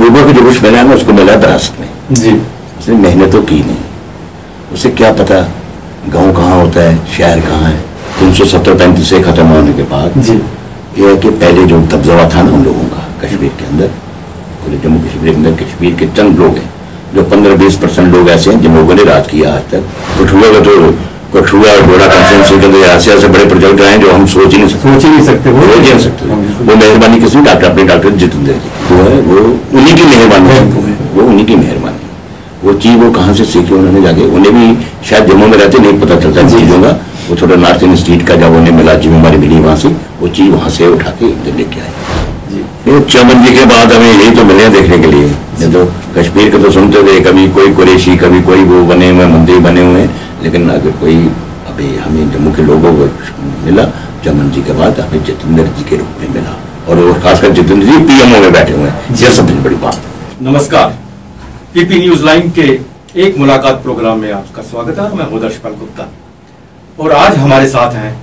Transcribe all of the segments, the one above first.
लोगों को जो कुछ मिला ना उसको मिला दरास्त में जी। उसने मेहनत तो की नहीं, उसे क्या पता गांव कहाँ होता है, शहर कहाँ है। 370-35 से खत्म होने के बाद जी ये है कि पहले जो दबदबा था ना उन लोगों का कश्मीर के अंदर, पूरे जम्मू कश्मीर के अंदर कश्मीर के चंद लोग हैं जो 15-20% लोग ऐसे हैं जिन लोगों ने राज किया आज तक। कठुआ का तो कठुआ और डोडा कॉन्फ्रेंस के अंदर ऐसे बड़े प्रोजेक्ट आए जो हम सोच ही नहीं सकते, वो मेहरबानी किसी डॉक्टर अपने डॉक्टर जितेंद्र जी वो है, वो उन्हीं की मेहरबानी, वो उन्हीं की मेहरबानी। वो चीज वो कहाँ से सीखी उन्होंने जाके, उन्हें भी शायद जम्मू में रहते नहीं पता चलता चीजों का। वो थोड़ा नॉर्थ ईस्ट स्टेट का जब उन्हें मिला जिम्मेवारी मिली वहां से, वो चीज वहां से उठा के इधर लेके आए। चमन जी के बाद हमें यही तो मिले देखने के लिए, नहीं तो कश्मीर के तो सुनते थे कभी कोई कुरैशी कभी कोई वो बने हुए मंदिर बने हुए हैं, लेकिन अगर कोई अभी हमें जम्मू के लोगों को मिला चमन जी के बाद हमें जितेंद्र जी के रूप में मिला, और वो खासकर जितेंद्र जी पीएमओ में बैठे हुए हैं, यह सबसे बड़ी बात। नमस्कार, पीपी न्यूज लाइन के एक मुलाकात प्रोग्राम में आपका स्वागत है। मैं हूं दर्शपाल गुप्ता और आज हमारे साथ हैं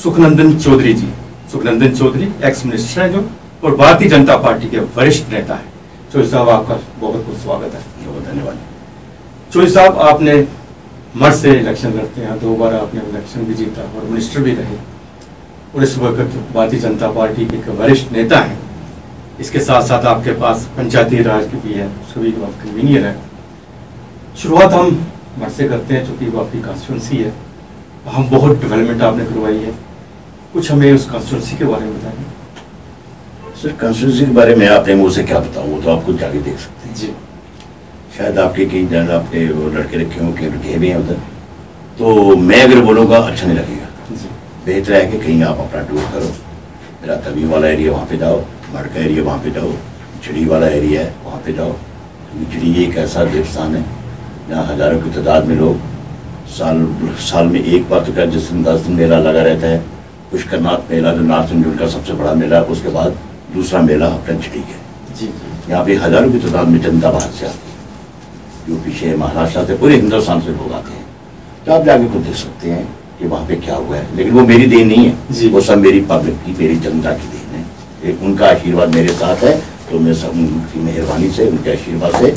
सुखनंदन चौधरी जी। सुखनंदन चौधरी एक्स मिनिस्टर हैं जो, और भारतीय जनता पार्टी के वरिष्ठ नेता हैं। चौधरी साहब आपका बहुत बहुत स्वागत है। बहुत धन्यवाद। चौधरी साहब आपने मर्द से इलेक्शन लड़ते हैं, 2 बार आपने इलेक्शन भी जीता और मिनिस्टर भी रहे, और इस वक्त भारतीय जनता पार्टी के एक वरिष्ठ नेता हैं। इसके साथ साथ आपके पास पंचायती राज की भी है, उसका भी आप कन्वीनियर है। शुरुआत हम मर्द से करते हैं क्योंकि वो आपकी कॉन्स्टिट्यूंसी है, हम बहुत डेवलपमेंट आपने करवाई है, कुछ हमें उस कॉन्स्टिट्यूंसी के बारे में बताएं। सर कॉन्स्टिट्यूंसी के बारे में आपने मुझसे क्या बताऊँ, वो तो आप खुद जाके देख सकते हैं जी। शायद आपके कई जन आपके वो लड़के रखे हों कि रखे भी हैं उधर, तो मैं अगर बोलूँगा अच्छा नहीं लगेगा जी। बेहतर है कि कहीं आप अपना टूर करो, मेरा तभी वाला एरिया वहाँ पे जाओ, मड़का एरिया वहाँ पे जाओ, चिड़ी वाला एरिया है वहाँ पे जाओ। चिड़ी एक ऐसा देवस्थान है जहाँ हजारों की तादाद में लोग साल में एक बार तो क्या जिस दिन 10 दिन मेला लगा रहता है। पुष्करनाथ मेला जो नॉर्थ इंडियन का सबसे बड़ा मेला है, उसके बाद दूसरा मेला अपना चिड़ी है जी। यहाँ पे हजारों की तादाद में जनता बाहर से आती है, यूपी से महाराष्ट्र से पूरे हिंदुस्तान से लोग आते हैं। तो आप जाके खुद देख सकते हैं कि वहाँ पे क्या हुआ है, लेकिन वो मेरी देन नहीं है, वो सब मेरी पब्लिक की मेरी जनता की देन है। एक उनका आशीर्वाद मेरे साथ है, तो मैं सब उनकी मेहरबानी से उनके आशीर्वाद से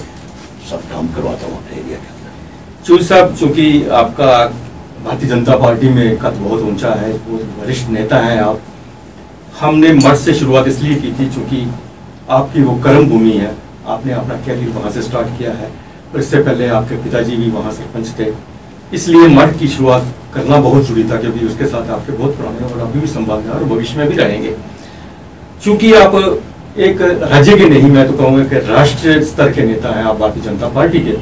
सब काम करवाता हूँ अपने एरिया के अंदर। चौधरी साहब, चूंकि आपका भारतीय जनता पार्टी में कद बहुत ऊंचा है, बहुत वरिष्ठ नेता हैं आप, हमने मर्द से शुरुआत इसलिए की थी चूंकि आपकी वो कर्म भूमि है, आपने अपना कैरियर वहाँ से स्टार्ट किया है, और इससे पहले आपके पिताजी भी वहाँ सरपंच थे, इसलिए मर्द की शुरुआत करना बहुत जरूरी था, क्योंकि उसके साथ आपके बहुत पुराने और अभी भी संबंध है और भविष्य में भी रहेंगे। चूंकि आप एक राज्य के नहीं, मैं तो कहूँगा कि राष्ट्रीय स्तर के नेता हैं आप भारतीय जनता पार्टी के,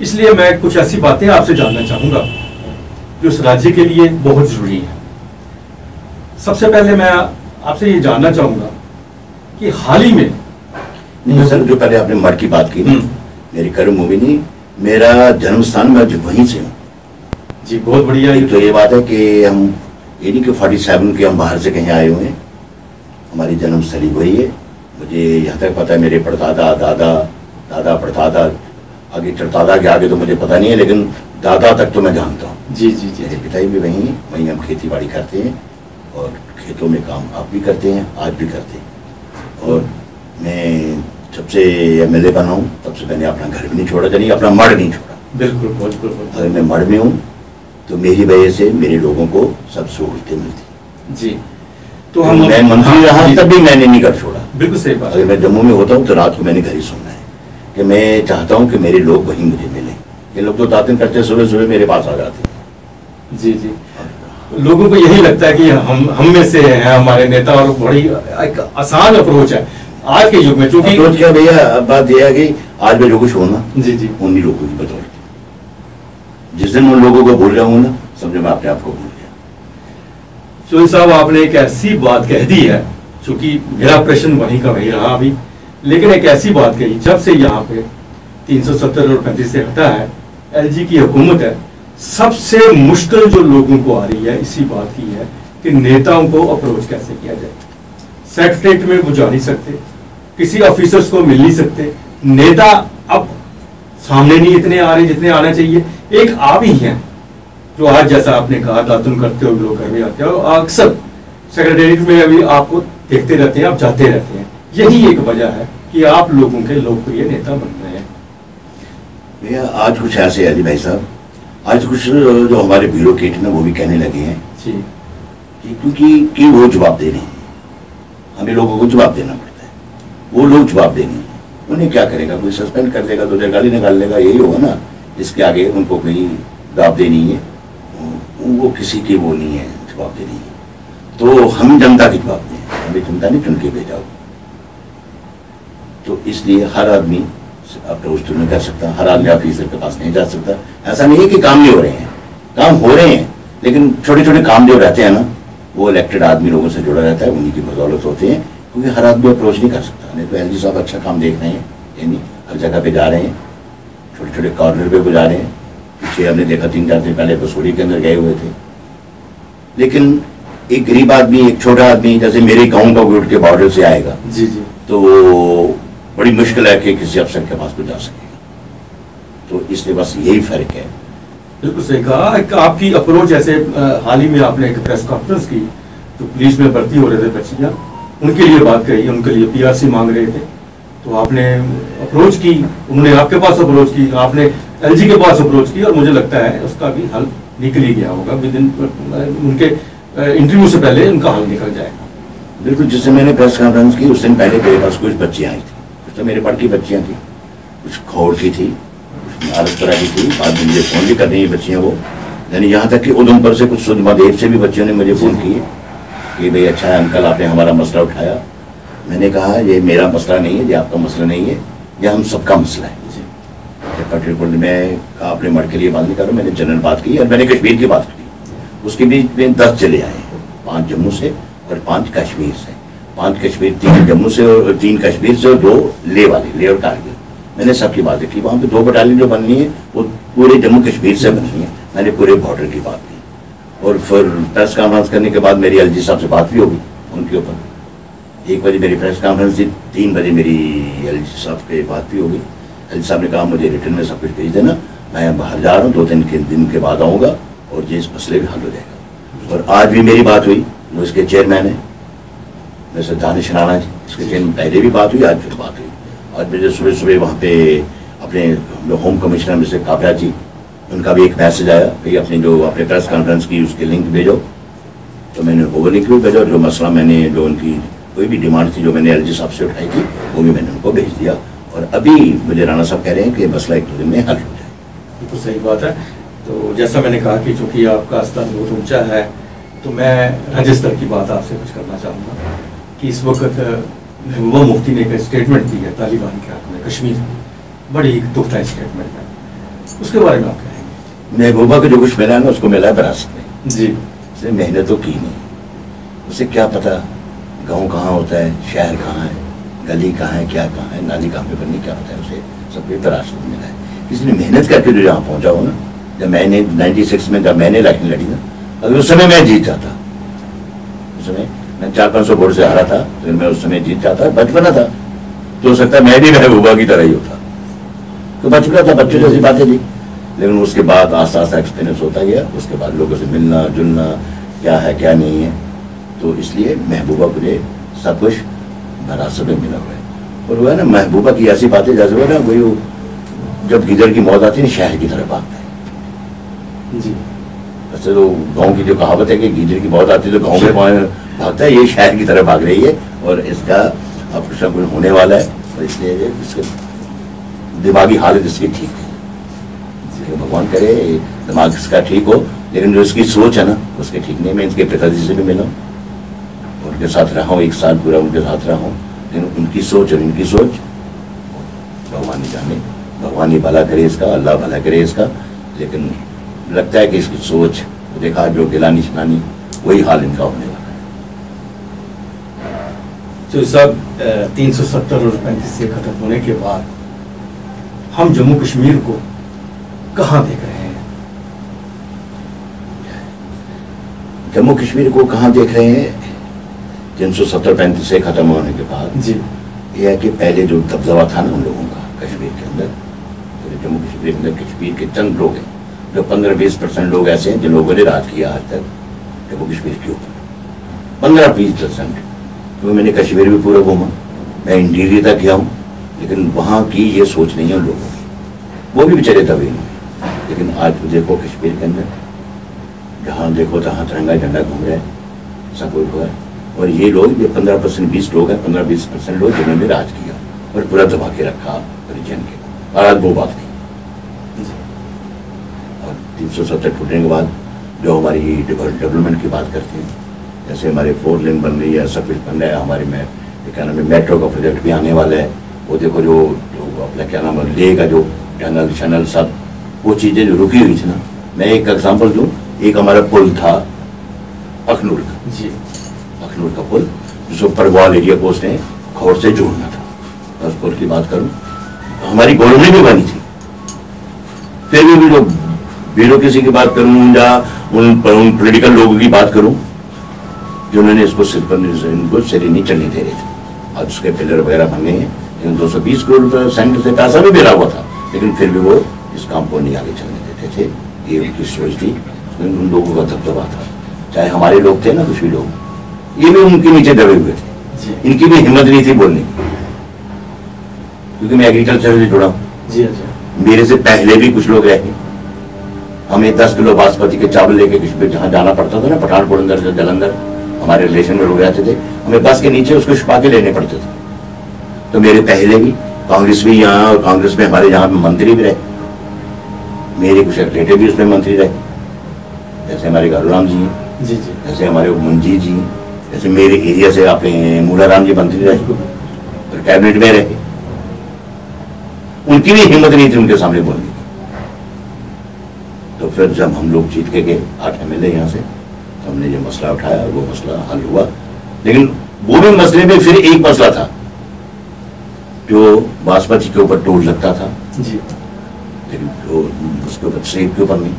इसलिए मैं कुछ ऐसी बातें आपसे जानना चाहूँगा जो उस राज्य के लिए बहुत जरूरी है। सबसे पहले मैं आपसे ये जानना चाहूँगा कि हाल ही में नहीं सर, जो पहले आपने मर की बात की ना, मेरी कर्मभूमि नहीं, मेरा जन्म स्थान मैं वहीं से हूँ जी। बहुत बढ़िया। तो ये बात है कि हम ये नहीं कि 47 के हम बाहर से कहीं आए हुए हैं, हमारी जन्मस्थली वही है। मुझे यहाँ तक पता है मेरे परदादा दादा दादा परदादा आगे चरदादा के आगे तो मुझे पता नहीं है, लेकिन दादा तक तो मैं जानता हूँ। जी जी जी। मेरे पिताजी भी वहीं हैं, वहीं हम खेती बाड़ी करते हैं और खेतों में काम आप भी करते हैं, आज भी करते हैं। और मैं जब से MLA बना हूँ तब से मैंने अपना घर भी नहीं छोड़ा, यानी अपना मड़ नहीं छोड़ा। बिल्कुल बिल्कुल। अगर मैं मड़ में हूँ तो मेरी वजह से मेरे लोगों को सब सहूलतें मिलती जी। तो मैं मंत्री रहा तब भी मैंने नहीं घर छोड़ा। बिल्कुल सही बात। अगर मैं जम्मू में होता हूँ तो रात को मैंने घर ही सोना है, कि मैं चाहता हूँ कि मेरे लोग वहीं मुझे मिले। ये लोग तो दातन करते सुबह सुबह मेरे पास आ जाते हैं। जी जी। लोगों को यही लगता है कि हम में से हैं हमारे नेता, और बड़ी एक आसान अप्रोच है आज के युग में। चूंकि अप्रोच क्या भैया, बात यह है कि आज मैं जो कुछ होना जी जी उन्हीं लोगों की बदौलत। जिस दिन उन लोगों को भूल रहा हूँ ना, समझो मैं अपने आप को भूल गया। चौधरी साहब, आपने एक ऐसी बात कह दी है, चूंकि मेरा प्रश्न वहीं का वही रहा अभी, लेकिन एक ऐसी बात कही, जब से यहाँ पे 370 और 35 से हटा है, LG की हुकूमत है, सबसे मुश्किल जो लोगों को आ रही है इसी बात की है कि नेताओं को अप्रोच कैसे किया जाए। सेक्रेटरीट में वो जा नहीं सकते, किसी ऑफिसर्स को मिल नहीं सकते, नेता अब सामने नहीं इतने आ रहे जितने आना चाहिए। एक आप ही हैं जो आज जैसा आपने कहा दातुन करते हो लोग घर में आते हैं, और अक्सर सेक्रेटरीट में अभी आपको देखते रहते हैं, आप जाते रहते हैं। यही एक वजह है कि आप लोगों के लोकप्रिय नेता बन रहे हैं? भैया आज कुछ ऐसे है जी भाई साहब, आज कुछ जो हमारे ब्यूरोक्रेट ना वो भी कहने लगे हैं जी कि क्योंकि वो जवाब दे रहे हैं, हमें लोगों को जवाब देना पड़ता है, वो लोग जवाब देंगे, उन्हें क्या करेगा, कोई सस्पेंड कर देगा, 2 गाली निकाल लेगा, यही होगा ना। इसके आगे उनको कोई जवाब देनी है, वो किसी की वो नहीं है जवाब देनी है। तो हम जनता की जवाब दें, हमें जनता ने चुन के भेजा। तो इसलिए हर आदमी अपना उस नहीं कर सकता, हर आदमी ऑफिसर के पास नहीं जा सकता। ऐसा नहीं है कि काम नहीं हो रहे हैं, काम हो रहे हैं, लेकिन छोटे छोटे काम जो रहते हैं ना वो इलेक्टेड आदमी लोगों से जुड़ा रहता है, उन्हीं की बदौलत होते हैं, क्योंकि हर आदमी अप्रोच नहीं कर सकता। नहीं तो एलजी साहब अच्छा काम देख रहे हैं, यानी हर जगह पे जा रहे हैं, छोटे छोटे कॉर्नर पे जा रहे हैं। पीछे हमने देखा 3-4 दिन पहले बसोड़ी के अंदर गए हुए थे। लेकिन एक गरीब आदमी, एक छोटा आदमी, जैसे मेरे गाँव का गुट के बॉर्डर से आएगा जी जी, तो बड़ी मुश्किल है कि किसी अफसर के पास को जा सकेगा। तो इसलिए बस यही फर्क है। बिल्कुल सही कहा। आपकी अप्रोच, जैसे हाल ही में आपने एक प्रेस कॉन्फ्रेंस की, तो पुलिस में भर्ती हो रहे थे बच्चियां, उनके लिए बात कही, उनके लिए पीआरसी मांग रहे थे, तो आपने अप्रोच की, उन्होंने आपके पास अप्रोच की, आपने एलजी के पास अप्रोच की, और मुझे लगता है उसका भी हल निकल ही गया होगा। विद इन उनके इंटरव्यू से पहले उनका हल निकल जाएगा। बिल्कुल, जिससे मैंने प्रेस कॉन्फ्रेंस की उस दिन पहले मेरे पास कुछ बच्चियां आई थी, कुछ तो मेरे पढ़ की बच्चियां थी, कुछ खौड़ की थी, कुछ आरसपुरा की थी। बाद में मुझे फ़ोन भी कर रही बच्चियां वो, यानी यहाँ तक कि उधमपुर से कुछ सुधमादेव से भी बच्चियों ने मुझे फ़ोन किए कि भाई अच्छा है अंकल, आपने हमारा मसला उठाया। मैंने कहा ये मेरा मसला नहीं है, ये आपका मसला नहीं है, ये हम सबका मसला है। पर्टिकुलर मैं अपने मर्द के लिए बात नहीं कर रहा, मैंने जनरल बात की, और मैंने कश्मीर की बात की। उसके बीच में 10 चले आए, 5 जम्मू से और 5 कश्मीर से। 5 कश्मीर, 3 जम्मू से और 3 कश्मीर से, और 2 ले वाले, ले और कारगिल। मैंने सबकी बातें की। वहाँ पे 2 बटालियन जो बननी है वो पूरे जम्मू कश्मीर से बननी है। मैंने पूरे बॉर्डर की बात की, और फिर प्रेस कॉन्फ्रेंस करने के बाद मेरी एलजी साहब से बात भी होगी उनके ऊपर। 1 बजे मेरी प्रेस कॉन्फ्रेंस थी, 3 बजे मेरी एलजी साहब से बात भी होगी। एलजी साहब ने कहा मुझे रिटर्न में सब कुछ भेज देना, मैं बाहर जा रहा हूँ, 2-3 दिन के बाद आऊँगा और ये इस मसले भी हल हो जाएगा। और आज भी मेरी बात हुई, जो इसके चेयरमैन है वैसे दानिश राणा जी, इसके चेयरमैन, पहले भी बात हुई, आज फिर बात हुई। आज मुझे सुबह सुबह वहाँ पे अपने होम कमिश्नर में से काव्या जी, उनका भी एक मैसेज आया, भाई अपनी जो आपने प्रेस कॉन्फ्रेंस की उसके लिंक भेजो। तो मैंने वो लिंक भी भेजा, जो मसला मैंने, जो उनकी कोई भी डिमांड थी जो मैंने एलजी साहब से उठाई थी, वो भी मैंने उनको भेज दिया। और अभी मुझे राणा साहब कह रहे हैं कि मसला 1-2 दिन में हल हो जाए। बिल्कुल सही बात है। तो जैसा मैंने कहा कि चूँकि आपका स्तर बहुत ऊंचा है, तो मैं राज्य स्तर की बात आपसे कुछ करना चाहूँगा कि इस वक्त महबूबा मुफ्ती ने एक स्टेटमेंट दी है तालिबान के हक में कश्मीर, बड़ी दुखदायी स्टेटमेंट है, उसके बारे में आप कहेंगे? महबूबा को जो कुछ मिला है ना, उसको मिला है विरासत में जी। उसने मेहनत तो की नहीं, उसे क्या पता गाँव कहाँ होता है, शहर कहाँ है, गली कहाँ है, क्या कहाँ है, नाली कहाँ पे बननी, क्या पता है उसे, सब कुछ विरासत में मिला है। इसलिए मेहनत करके जो यहाँ पहुँचा हो ना, जब मैंने 96 में जब मैंने इलेक्शन लड़ी ना, अगर उस समय मैं जीत जाता, उस समय मैं 400-500 वोट से हारा था, तो मैं उस समय जीत जाता, बचपना था, तो हो सकता है मैं भी महबूबा की तरह ही होता। तो बचपना था, बच्चों जैसी बातें थी। लेकिन उसके बाद आस्ता आस्ता एक्सपीरियंस होता गया, उसके बाद लोगों से मिलना जुलना, क्या है क्या नहीं है, तो इसलिए महबूबा को सब कुछ विरासत में मिला हुआ है। और वो है ना, महबूबा की ऐसी बातें जैसे वो ना, वही जब गिदड़ की मौत आती है शहर की तरफ भागता है जी। वैसे तो गाँव की जो कहावत है कि गिदड़ की मौत आती है तो गाँव में भागता है, ये शहर की तरफ भाग रही है, और इसका अब कुछ ना कुछ होने वाला है, और इसलिए इसके दिमागी हालत इसकी ठीक है। भगवान करे दिमाग इसका ठीक हो, लेकिन जो इसकी सोच है ना उसके ठीक नहीं। मैं इनके पिताजी से भी मिला, उनके साथ रहा हूँ, 1 साल पूरा उनके साथ रहा हूँ, लेकिन उनकी सोच और इनकी सोच भगवान ही जाने, भगवान ही भला करे इसका, अल्लाह भला करे इसका। लेकिन लगता है कि इसकी सोच देखा, जो गिलानी शिलानी, वही हाल इनका होने वाला है। तो सब 370 और 35 से खत्म होने के बाद हम जम्मू कश्मीर को कहाँ देख रहे हैं? जम्मू कश्मीर को कहाँ देख रहे हैं? 370-35 से खत्म होने के बाद जी, यह है कि पहले जो दबदबा था ना उन लोगों का कश्मीर के अंदर, पूरे जम्मू कश्मीर के अंदर कश्मीर के चंद लोग हैं, जो 15-20% लोग ऐसे हैं जिन लोगों ने राज किया आज तक जम्मू कश्मीर के ऊपर, 15-20%। तो मैंने कश्मीर भी पूरा घूमा, मैं इंटीरियर तक गया हूँ, लेकिन वहाँ की ये सोच नहीं है उन लोगों की, वो भी बेचारे दबे हैं। लेकिन आज तो देखो कश्मीर के अंदर जहाँ देखो तहाँ तिरंगा झंडा घूम रहा है, सब कुछ हुआ है। और ये लोग, ये 15% 20 लोग हैं, 15-20% लोग जिन्होंने राज किया और पूरा दबा के रखा रीजन के, और आज वो बात नहीं। और 370 टूटने के बाद जो हमारी डेवलपमेंट की बात करते हैं, जैसे हमारे 4 लेन बन रही है, सब कुछ बन रहा है, हमारे में क्या नाम है, मेट्रो का प्रोजेक्ट भी आने वाला है। वो देखो जो अपना क्या नाम है, ले का जो टनल सब वो चीज़ें जो रुकी हुई थी ना। मैं एक एग्जांपल दूं, एक हमारा पुल था अखनूर का जी, अखनूर का पुल, जिसको परवाल एरिया को उसने खौर से जोड़ना था। मैं उस पुल की बात करूं, हमारी गवर्नमेंट भी बनी थी, फिर भी लोग ब्यूरोक्रेसी की बात करूं या उन पॉलिटिकल लोगों की बात करूं जिन्होंने इसको इनको सिरे नहीं चलने दे रहे थे। आज उसके पिलर वगैरह बन गए हैं, लेकिन 220 करोड़ रुपये सेंटर से पैसा भी मिला हुआ था, लेकिन फिर भी वो इस काम को नहीं आगे चलने देते थे। ये उनकी सोच थी, उन लोगों का दबदबा था। चाहे हमारे लोग थे ना, कुछ भी लोग, ये भी उनके नीचे दबे हुए थे, इनकी भी हिम्मत नहीं थी बोलने की, क्योंकि मैं एग्रीकल्चर से जुड़ा हूँ। मेरे से पहले भी कुछ लोग रहे, हमें 10 किलो बासमती के चावल लेके किसी जहाँ जाना पड़ता था ना, पठानकोट अंदर से जलंधर, हमारे रिलेशन में लोग रहते थे, हमें बस के नीचे उसको छुपा के लेने पड़ते थे। तो मेरे पहले भी कांग्रेस भी यहाँ, और कांग्रेस में हमारे यहाँ पे मंत्री भी रहे, मेरे कुछ रिलेटिव भी उसमें मंत्री रहे, जैसे हमारे गारूराम जी हैं, जैसे हमारे मुंजी जी, जैसे मेरे एरिया से आपने मूलाराम जी मंत्री रहे और कैबिनेट में रहे। उनकी भी हिम्मत नहीं थी उनके सामने बोलने की। तो फिर जब हम लोग जीत के गए 8 MLA यहाँ से, तो हमने जो मसला उठाया वो मसला हल हुआ। लेकिन वो भी मसले में फिर एक मसला था, जो बासमती के ऊपर टोल लगता था जी, लेकिन जो उसके ऊपर सेब के ऊपर नहीं,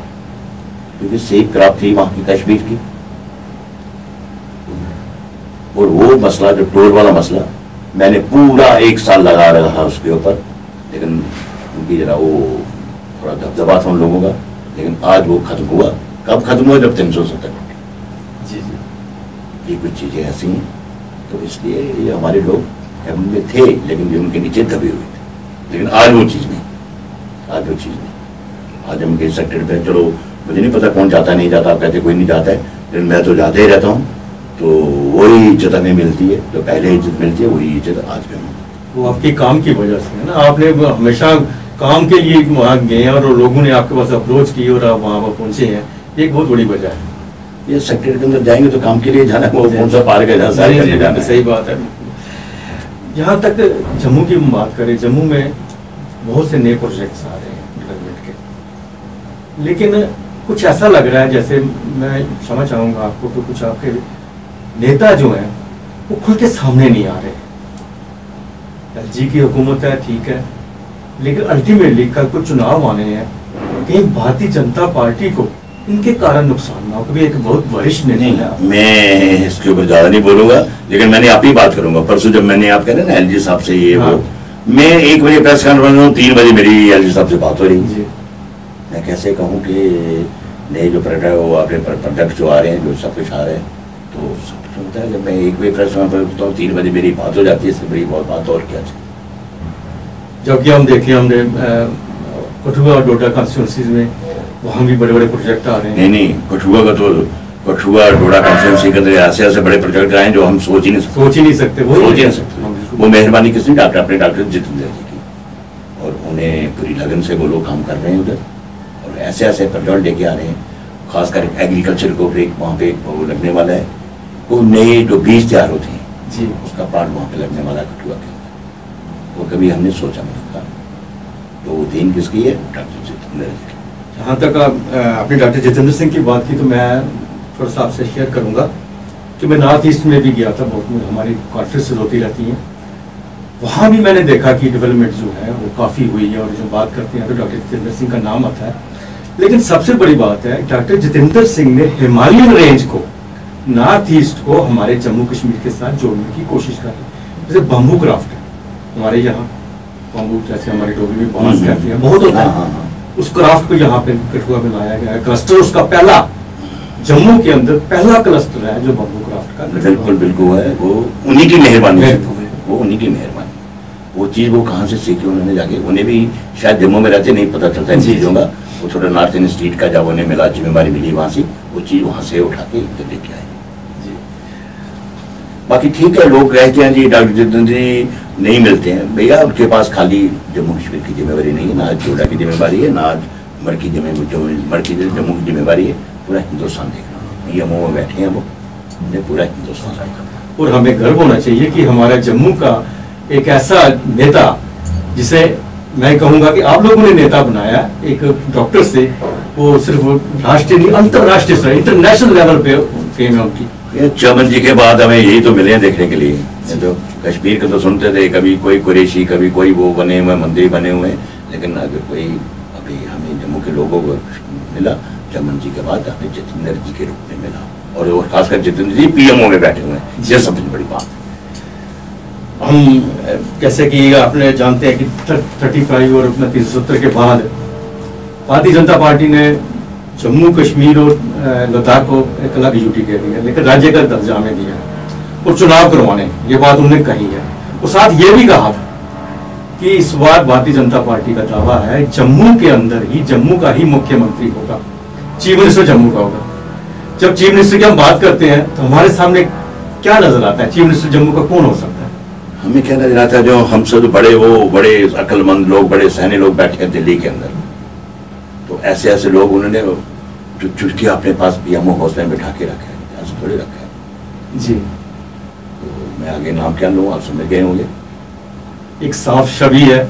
क्योंकि सेब क्रॉप थी वहाँ की कश्मीर की। और वो मसला, जो टोल वाला मसला, मैंने पूरा 1 साल लगा रहा उसके ऊपर, लेकिन उनकी जरा वो थोड़ा दबदबा था उन लोगों का। लेकिन आज वो खत्म हुआ। कब खत्म हुआ? जब 370 जी। ये कुछ चीज़ें ऐसी हैं, तो इसलिए ये हमारे लोग कैबिनेट में थे, लेकिन ये उनके नीचे दबे हुए थे। लेकिन आज वो चीज़ नहीं, आज वो चीज़ नहीं। आज हम किसी सेक्टर पे, चलो मुझे नहीं पता कौन जाता नहीं जाता, आप कहते कोई नहीं जाता है, लेकिन मैं तो जाते ही रहता हूँ। तो वही इज्जत हमें मिलती है, जो पहले इज्जत मिलती है वही इज्जत आज भी मिलती है। वो आपके काम की वजह से है ना, आपने हमेशा काम के लिए वहाँ गए और लोगों ने आपके पास अप्रोच की और आप वहाँ पर पहुँचे हैं, एक बहुत बड़ी वजह है। ये सेक्टर के अंदर जाएंगे तो काम के लिए जाना, वो कौन सा पार्क है जहाँ सारे करने जाना है। सही बात है। यहाँ तक जम्मू की बात करें, जम्मू में बहुत से नए प्रोजेक्ट्स आ रहे हैं डेवलपमेंट के, लेकिन कुछ ऐसा लग रहा है जैसे, मैं क्षमा चाहूँगा आपको कि कुछ आपके नेता जो हैं वो खुल के सामने नहीं आ रहे। एलजी की हुकूमत है, ठीक है, लेकिन अल्टीमेटली कल को चुनाव आने हैं, कहीं भारतीय जनता पार्टी को इनके कारण नुकसान ना हो। कभी एक बहुत वरिष्ठ नेता है, मैं इसके ऊपर ज्यादा नहीं बोलूंगा, लेकिन मैंने आप ही बात करूंगा। परसों जब मैंने आप कह रहे ना एलजी साहब से ये वो, मैं 1 बजे प्रेस कॉन्फ्रेंस में, 3 बजे मेरी एलजी साहब से बात हो रही। मैं कैसे कहूँ कि नए जो प्रोडक्ट जो आ रहे हैं, जो सब कुछ आ रहे हैं, तो सब कुछ होता है। जब मैं 1 बजे प्रेस कॉन्फ्रेंस करता हूँ, 3 बजे मेरी बात हो जाती है, इससे बड़ी बहुत बात और क्या चाहिए। जबकि हम देखें, हमने कठुआ और डोडा कॉन्स्टिट्यूंसीज में वहाँ भी बड़े बड़े प्रोजेक्ट आ रहे हैं। नहीं, कठुआ का तो, कठुआ डोडा कॉन्स्टिट्यूंसी के अंदर ऐसे बड़े प्रोजेक्ट आए जो हम सोच ही नहीं सकते। वो सोच ही नहीं सकते। वो मेहरबानी किसने? अपने डॉक्टर जितेंद्र जी की, और उन्हें पूरी लगन से वो लोग काम कर रहे हैं उधर, और ऐसे ऐसे प्रोजेक्ट लेके आ रहे हैं। खासकर एग्रीकल्चर को वहाँ पे वो लगने वाला है, वो नए जो बीज तैयार होते हैं जी, उसका प्लांट वहाँ पे लगने वाला है कठुआ के अंदर। वो कभी हमने सोचा नहीं था। तो वो देन किसकी है? डॉक्टर जितेंद्र जी। जहाँ तक आपने डॉक्टर जितेंद्र सिंह की बात की, तो मैं थोड़ा सा आपसे शेयर करूँगा कि मैं नॉर्थ ईस्ट में भी गया था, बहुत हमारी कॉन्फ्रेंस होती रहती हैं, वहाँ भी मैंने देखा कि डेवलपमेंट जो है वो काफ़ी हुई है। और जो बात करते हैं तो डॉक्टर जितेंद्र सिंह का नाम आता है, लेकिन सबसे बड़ी बात है डॉक्टर जितेंद्र सिंह ने हिमालयन रेंज को, नॉर्थ ईस्ट को हमारे जम्मू कश्मीर के साथ जोड़ने की कोशिश करी। जैसे बम्बू क्राफ्ट है हमारे यहाँ, बम्बू जैसे हमारे डोगरी में बांस कहते हैं, बहुत होता है, उस क्राफ्ट को यहाँ पे कठुआ में लाया गया है। क्लस्टर उसका पहला, जम्मू के अंदर पहला क्लस्टर है जो बम्बू क्राफ्ट का। बिल्कुल है, वो उन्हीं की मेहरबानी है, वो उन्हीं की मेहरबानी। वो चीज़ वो कहाँ से सीखी उन्होंने जाके, उन्हें भी शायद जम्मू में रहते नहीं पता चलता इन चीज़ों का, वो थोड़ा नॉर्थ ईस्ट स्टेट का जब उन्हें मिला, जिम्मेवारी मिली वहाँ से, वो चीज़ वहाँ से उठा के इधर लेके आए। बाकी ठीक है, लोग कहते हैं जी डॉक्टर जितेंद्र जी नहीं मिलते हैं, भैया उनके पास खाली जम्मू कश्मीर की जिम्मेवारी नहीं है, ना आज जोड़ा की जिम्मेवारी है, ना आज मर की जम्मू की जिम्मेवारी है, पूरा हिंदुस्तान देखना, पीएमओ में बैठे हैं वो, पूरा हिंदुस्तान देखना। और हमें गर्व होना चाहिए कि हमारा जम्मू का एक ऐसा नेता जिसे मैं कहूंगा कि आप लोगों ने नेता बनाया, एक डॉक्टर से, वो सिर्फ राष्ट्रीय नहीं अंतरराष्ट्रीय स्तर, इंटरनेशनल लेवल पे फेम है उनकी। चमन जी के बाद हमें यही तो मिले हैं देखने के लिए, तो कश्मीर के तो सुनते थे, कभी कोई कुरैशी, कभी कोई वो बने हुए मंदिर बने हुए, लेकिन अगर कोई अभी हमें जम्मू के लोगों को मिला चमन जी के बाद, हमें जितेंद्र जी के रूप में मिला, और खासकर जितेंद्र जी पीएमओ में बैठे हुए हैं, ये सबसे बड़ी बात है। हम जैसे कि आपने जानते हैं कि 35 और 370 के बाद भारतीय जनता पार्टी ने जम्मू कश्मीर और लद्दाख को एक अलग यूटी दे दी है, लेकिन राज्य का दर्जा हमें दिया है और चुनाव करवाने, ये बात उन्होंने कही है। और साथ ये भी कहा था कि इस बार भारतीय जनता पार्टी का दावा है जम्मू के अंदर ही जम्मू का ही मुख्यमंत्री होगा, चीफ मिनिस्टर जम्मू का होगा। जब चीफ मिनिस्टर की हम बात करते हैं तो हमारे सामने क्या नजर आता है, चीफ मिनिस्टर जम्मू का कौन हो सकता है? हमें क्या नजर आता है, जो हमसे तो बड़े अक्लमंद लोग, बड़े सहने लोग बैठे हैं दिल्ली के अंदर, तो ऐसे ऐसे लोग उन्होंने चुटकी अपने पास पीएमओ हौसले में बिठा के रखा है, ऐसे थोड़े रखा है जी। तो मैं आगे नाम क्या लूँ, आप समझ गए होंगे। एक साफ छवि है,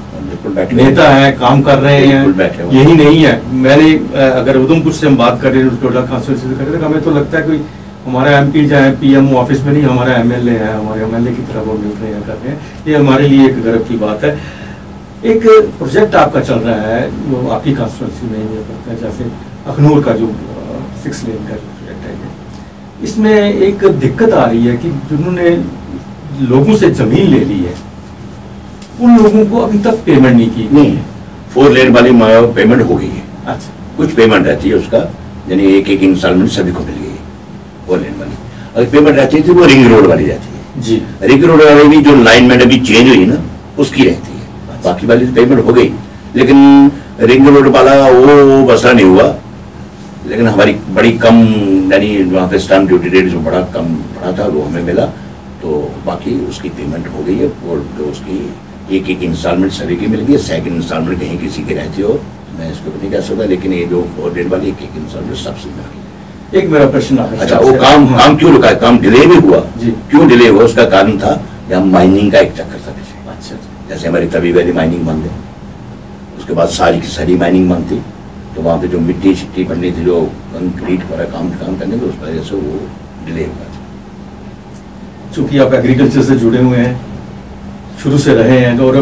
नेता है, काम कर रहे हैं, यही नहीं है। मैंने अगर उधमपुर से हम बात कर रहे हैं, टोटल कॉन्स्टिट्यूंसी कर रहे हैं, हमें तो लगता है कोई हमारा एमपी चाहे पीएमओ ऑफिस में नहीं, हमारा एमएलए है, हमारे एमएलए की तरह वो मिल रहे हैं, कर रहे हैं, ये हमारे लिए एक गर्व की बात है। एक प्रोजेक्ट आपका चल रहा है वो आपकी कॉन्स्टिट्यूंसी में ये करता है, जैसे अखनूर का जो 6 लेन का जो प्रोजेक्ट है, इसमें एक दिक्कत आ रही है कि जिन्होंने लोगों से जमीन ले ली है उन लोगों को अभी तक पेमेंट नहीं की। नहीं, 4 लेन वाली पेमेंट हो गई है। अच्छा, कुछ पेमेंट रहती है उसका, यानी एक इंस्टॉलमेंट सभी को मिल गई है 4 लेन वाली। अगर पेमेंट रहती थी वो रिंग रोड वाली रहती है जी, रिंग रोड वाली भी जो लाइनमेंट अभी चेंज हुई ना उसकी रहती है। अच्छा। बाकी वाली पेमेंट हो गई, लेकिन रिंग रोड वाला वो मसला नहीं हुआ, लेकिन हमारी बड़ी कम, यानी वहाँ पे स्टैम्प ड्यूटी रेट जो बड़ा कम पड़ा था वो हमें मिला, तो बाकी उसकी पेमेंट हो गई है। और जो उसकी एक इंस्टॉलमेंट सभी की मिल गई है, सेकंड इंस्टॉलमेंट कहीं किसी की रहती हो मैं इसको नहीं कह सकता, लेकिन ये जो 4 लेन वाली एक इंस्टॉलमेंट सबसे मिल गई। एक मेरा प्रश्न है, अच्छा, वो काम क्यों रुका है, काम डिले भी हुआ जी, क्यों डिले हुआ? उसका कारण था यहाँ माइनिंग का एक चक्कर था पीछे। अच्छा, जैसे हमारी तवी वैली माइनिंग बंद है, उसके बाद सारी की सारी माइनिंग बंद थी, तो वहाँ पे जो मिट्टी शिट्टी बननी थी, जो कंक्रीट वाला काम करने की, उस वजह से वो डिले हुआ था। चूंकि आप एग्रीकल्चर से जुड़े हुए हैं, शुरू से रहे हैं, और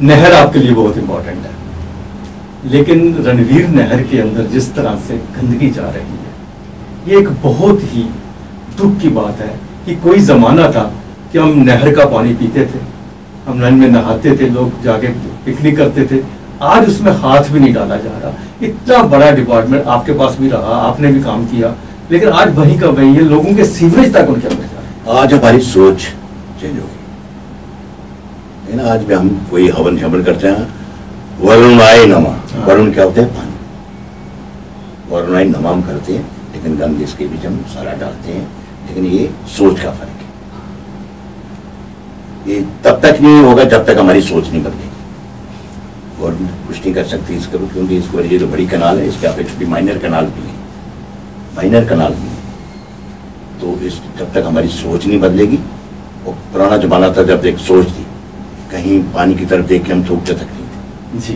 नहर आपके लिए बहुत इंपॉर्टेंट है, लेकिन रणवीर नहर के अंदर जिस तरह से गंदगी जा रही है, ये एक बहुत ही दुख की बात है कि कोई जमाना था कि हम नहर का पानी पीते थे, हम नहर में नहाते थे, लोग जाके पिकनिक करते थे, आज उसमें हाथ भी नहीं डाला जा रहा। इतना बड़ा डिपार्टमेंट आपके पास भी रहा, आपने भी काम किया, लेकिन आज वही का वही है, लोगों के सीवरेज तक उनके अंदर जा रहे हैं। आज हमारी सोच चेंज हो गई है ना, आज भी हम कोई हवन शवन करते हैं, वरुण आए नमा, वरुण क्या होते हैं? पानी, वरुण आए नमा हम करते हैं, लेकिन गंद इसके बीच हम सारा डालते हैं, लेकिन ये सोच का फर्क है। ये तब तक नहीं होगा जब तक हमारी सोच नहीं बदलेगी। गवर्नमेंट कुछ नहीं कर सकती इसके, क्योंकि इसको ये जो बड़ी कनाल है इसके अपेक्षा भी माइनर कनाल भी है, माइनर कनाल भी है, तो इस जब तक हमारी सोच नहीं बदलेगी। और पुराना जमाना था जब एक सोच थी, कहीं पानी की तरफ देख के हम थूकते तक नहीं थे जी,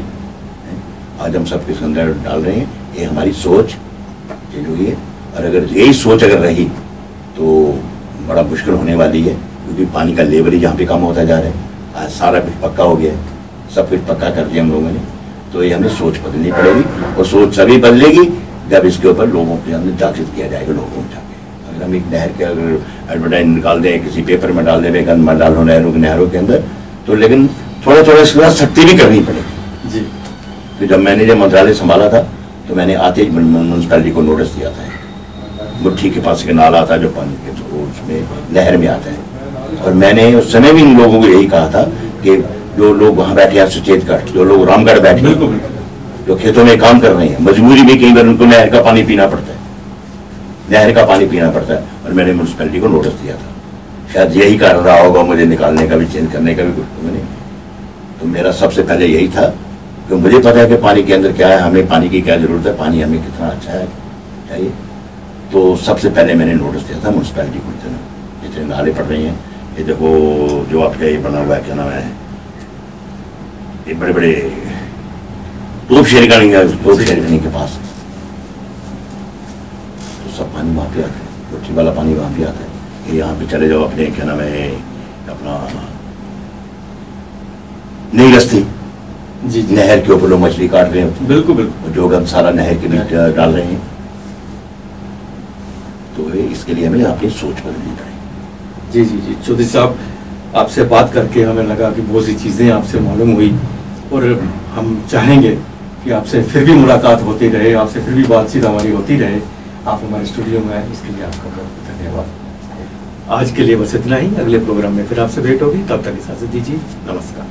आज हम सब किस अंदर डाल रहे हैं, ये हमारी सोच चेंज हुई है। और अगर यही सोच अगर रही तो बड़ा मुश्किल होने वाली है, क्योंकि पानी का लेवल ही यहाँ पे कम होता जा रहा है। आज सारा कुछ पक्का हो गया है, सब कुछ पक्का कर दिया हम लोगों ने, तो ये हमें सोच बदलनी पड़ेगी, और सोच सभी बदलेगी जब इसके ऊपर लोगों के अंदर जागृत किया जाएगा, लोगों को जाके। अगर हम एक नहर के अगर एडवर्टाइज निकाल दें, किसी पेपर में डाल दें, गंद मत डालो नहरों के अंदर, तो लेकिन थोड़ा थोड़ा इसके बाद सख्ती भी करनी पड़ेगी जी। तो जब मैंने जब मंत्रालय संभाला था तो मैंने आते ही म्यूनसिपैलिटी को नोटिस दिया था, मुट्ठी के पास एक नाला आता है जो पानी के उसमें नहर में आता है, और मैंने उस समय भी इन लोगों को यही कहा था कि जो लोग वहां बैठे हैं सुचेतगढ़, जो लोग रामगढ़ बैठे हैं, बिल्कुल बिल्कुल। जो खेतों में काम कर रहे हैं, मजबूरी में कई बार उनको नहर का पानी पीना पड़ता है, नहर का पानी पीना पड़ता है। और मैंने म्यूनसिपैलिटी को नोटिस दिया था, शायद यही कारण रहा होगा मुझे निकालने का भी, चेंज करने का भी कुछ मैंने। तो मेरा सबसे पहले यही था कि मुझे पता है कि पानी के अंदर क्या है, हमें पानी की क्या जरूरत है, पानी हमें कितना अच्छा है चाहिए। तो सबसे पहले मैंने नोटिस दिया था म्यूनसिपैलिटी को, जितने नाले पड़ रहे हैं, ये देखो जो आपका ये बना हुआ है, क्या नाम है, ये बड़े बड़े तोप शेरगानी के पास, तो सब पानी वहाँ पे आता है, रोटी वाला पानी वहाँ पे आता है। ये यहाँ पे चले जाओ अपने, क्या नाम है, अपना नई रस्ती जी जी, नहर के ऊपर लोग मछली काट रहे हैं, बिल्कुल बिल्कुल। जो गंद सारा नहर के बीच डाल रहे हैं। तो इसके लिए हमें अपनी सोच बदलनी पड़ेगी। जी जी जी, चौधरी साहब, आपसे बात करके हमें लगा कि बहुत सी चीज़ें आपसे मालूम हुई, और हम चाहेंगे कि आपसे फिर भी मुलाकात होती रहे, आपसे फिर भी बातचीत हमारी होती रहे। आप हमारे स्टूडियो में आए, इसके लिए आपका बहुत बहुत धन्यवाद। आज के लिए बस इतना ही, अगले प्रोग्राम में फिर आपसे भेंट होगी, तब तक इजाज़त दीजिए, नमस्कार।